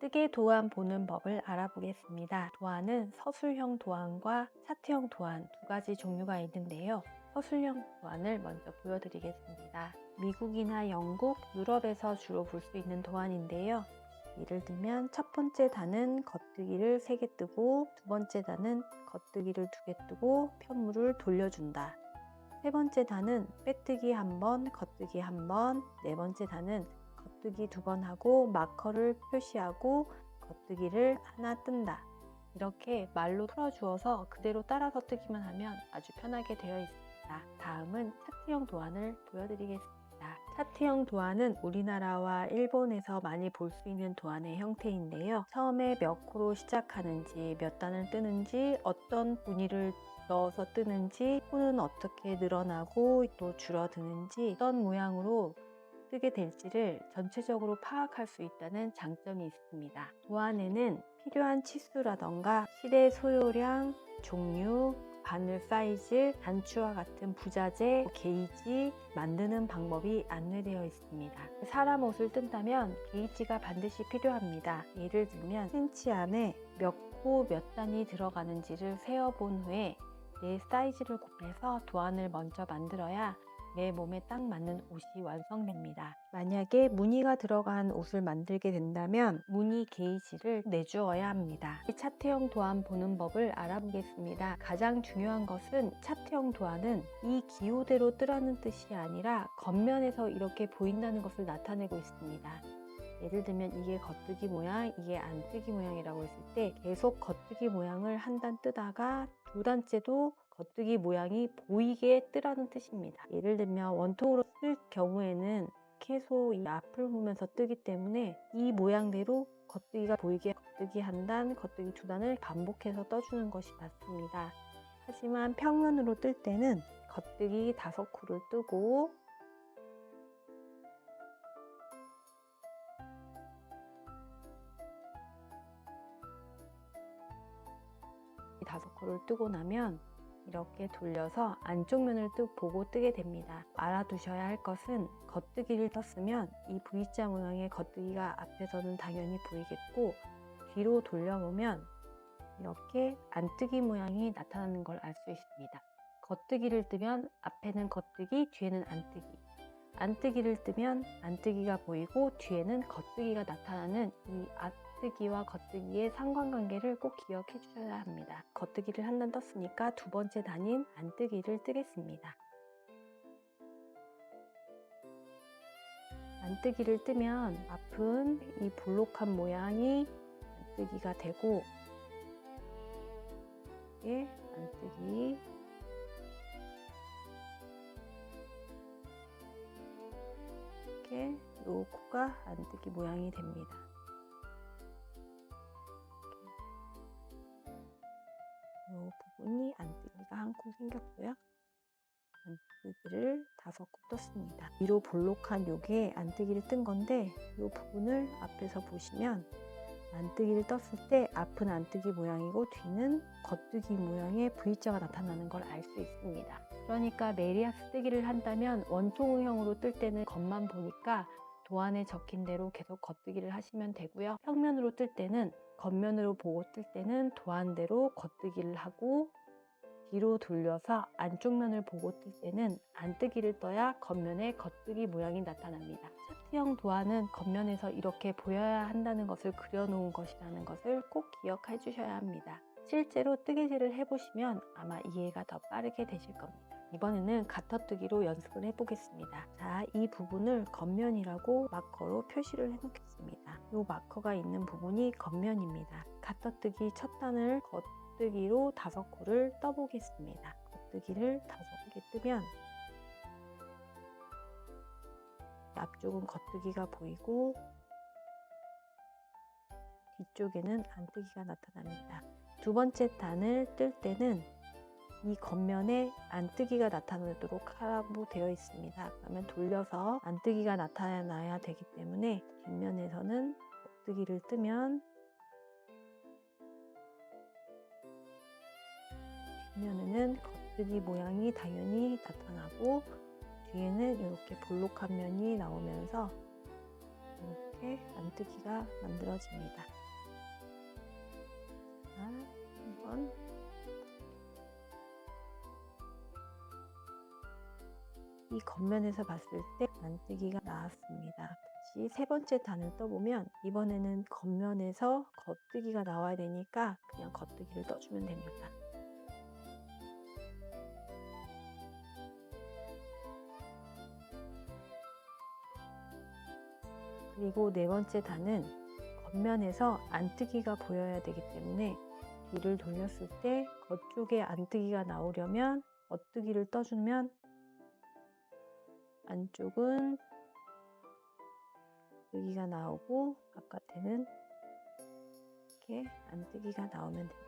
뜨개 도안 보는 법을 알아보겠습니다. 도안은 서술형 도안과 차트형 도안 두 가지 종류가 있는데요. 서술형 도안을 먼저 보여드리겠습니다. 미국이나 영국, 유럽에서 주로 볼 수 있는 도안인데요. 예를 들면 첫 번째 단은 겉뜨기를 3개 뜨고 두 번째 단은 겉뜨기를 2개 뜨고 편물을 돌려준다. 세 번째 단은 빼뜨기 1번, 겉뜨기 1번, 네 번째 단은 겉뜨기 2번 하고 마커를 표시하고 겉뜨기를 하나 뜬다. 이렇게 말로 풀어주어서 그대로 따라서 뜨기만 하면 아주 편하게 되어 있습니다. 다음은 차트형 도안을 보여드리겠습니다. 차트형 도안은 우리나라와 일본에서 많이 볼 수 있는 도안의 형태인데요. 처음에 몇 코로 시작하는지, 몇 단을 뜨는지, 어떤 무늬를 넣어서 뜨는지, 코는 어떻게 늘어나고 또 줄어드는지, 어떤 모양으로 뜨게 될지를 전체적으로 파악할 수 있다는 장점이 있습니다. 도안에는 필요한 치수라던가 실의 소요량, 종류, 바늘 사이즈, 단추와 같은 부자재, 게이지, 만드는 방법이 안내되어 있습니다. 사람 옷을 뜬다면 게이지가 반드시 필요합니다. 예를 들면 센치 안에 몇 코 몇 단이 들어가는지를 세어본 후에 내 사이즈를 곱해서 도안을 먼저 만들어야 내 몸에 딱 맞는 옷이 완성됩니다. 만약에 무늬가 들어간 옷을 만들게 된다면 무늬 게이지를 내주어야 합니다. 차트형 도안 보는 법을 알아보겠습니다. 가장 중요한 것은 차트형 도안은 이 기호대로 뜨라는 뜻이 아니라 겉면에서 이렇게 보인다는 것을 나타내고 있습니다. 예를 들면 이게 겉뜨기 모양, 이게 안뜨기 모양이라고 했을 때 계속 겉뜨기 모양을 한 단 뜨다가 두 단째도 겉뜨기 모양이 보이게 뜨라는 뜻입니다. 예를 들면 원통으로 쓸 경우에는 계속 이 앞을 보면서 뜨기 때문에 이 모양대로 겉뜨기가 보이게 겉뜨기 한 단, 겉뜨기 2단을 반복해서 떠주는 것이 맞습니다. 하지만 평면으로 뜰 때는 겉뜨기 5코를 뜨고 다섯 코를 뜨고 나면 이렇게 돌려서 안쪽 면을 보고 뜨게 됩니다. 알아두셔야 할 것은 겉뜨기를 떴으면 이 V자 모양의 겉뜨기가 앞에서는 당연히 보이겠고 뒤로 돌려보면 이렇게 안뜨기 모양이 나타나는 걸 알 수 있습니다. 겉뜨기를 뜨면 앞에는 겉뜨기, 뒤에는 안뜨기. 안뜨기를 뜨면 안뜨기가 보이고 뒤에는 겉뜨기가 나타나는 이 안뜨기와 겉뜨기의 상관관계를 꼭 기억해 주셔야 합니다. 겉뜨기를 한 단 떴으니까 두 번째 단인 안뜨기를 뜨겠습니다. 안뜨기를 뜨면 앞은 이 볼록한 모양이 안뜨기가 되고 이게 안뜨기 이렇게 요 코가 안뜨기 모양이 됩니다. 요 부분이 안뜨기가 한 코 생겼고요. 안뜨기를 5코 떴습니다. 위로 볼록한 요게 안뜨기를 뜬 건데 요 부분을 앞에서 보시면 안뜨기를 떴을 때 앞은 안뜨기 모양이고 뒤는 겉뜨기 모양의 V자가 나타나는 걸 알 수 있습니다. 그러니까 메리아스 뜨기를 한다면 원통형으로 뜰 때는 겉만 보니까 도안에 적힌 대로 계속 겉뜨기를 하시면 되고요. 평면으로 뜰 때는 겉면으로 보고 뜰 때는 도안대로 겉뜨기를 하고 뒤로 돌려서 안쪽 면을 보고 뜰 때는 안뜨기를 떠야 겉면에 겉뜨기 모양이 나타납니다. 차트형 도안은 겉면에서 이렇게 보여야 한다는 것을 그려놓은 것이라는 것을 꼭 기억해 주셔야 합니다. 실제로 뜨개질을 해보시면 아마 이해가 더 빠르게 되실 겁니다. 이번에는 가터뜨기로 연습을 해보겠습니다. 자, 이 부분을 겉면이라고 마커로 표시를 해놓겠습니다. 이 마커가 있는 부분이 겉면입니다. 가터뜨기 첫 단을 겉뜨기로 5코를 떠보겠습니다. 겉뜨기를 5개 뜨면 앞쪽은 겉뜨기가 보이고 뒤쪽에는 안뜨기가 나타납니다. 두 번째 단을 뜰 때는 이 겉면에 안뜨기가 나타나도록 하라고 되어 있습니다. 그러면 돌려서 안뜨기가 나타나야 되기 때문에 뒷면에서는 겉뜨기를 뜨면 뒷면에는 겉뜨기 모양이 당연히 나타나고 뒤에는 이렇게 볼록한 면이 나오면서 이렇게 안뜨기가 만들어집니다. 자, 한번 이 겉면에서 봤을 때 안뜨기가 나왔습니다. 다시 세 번째 단을 떠보면 이번에는 겉면에서 겉뜨기가 나와야 되니까 그냥 겉뜨기를 떠주면 됩니다. 그리고 네 번째 단은 겉면에서 안뜨기가 보여야 되기 때문에 뒤를 돌렸을 때 겉쪽에 안뜨기가 나오려면 겉뜨기를 떠주면 안쪽은 뜨기가 나오고 바깥에는 이렇게 안뜨기가 나오면 됩니다.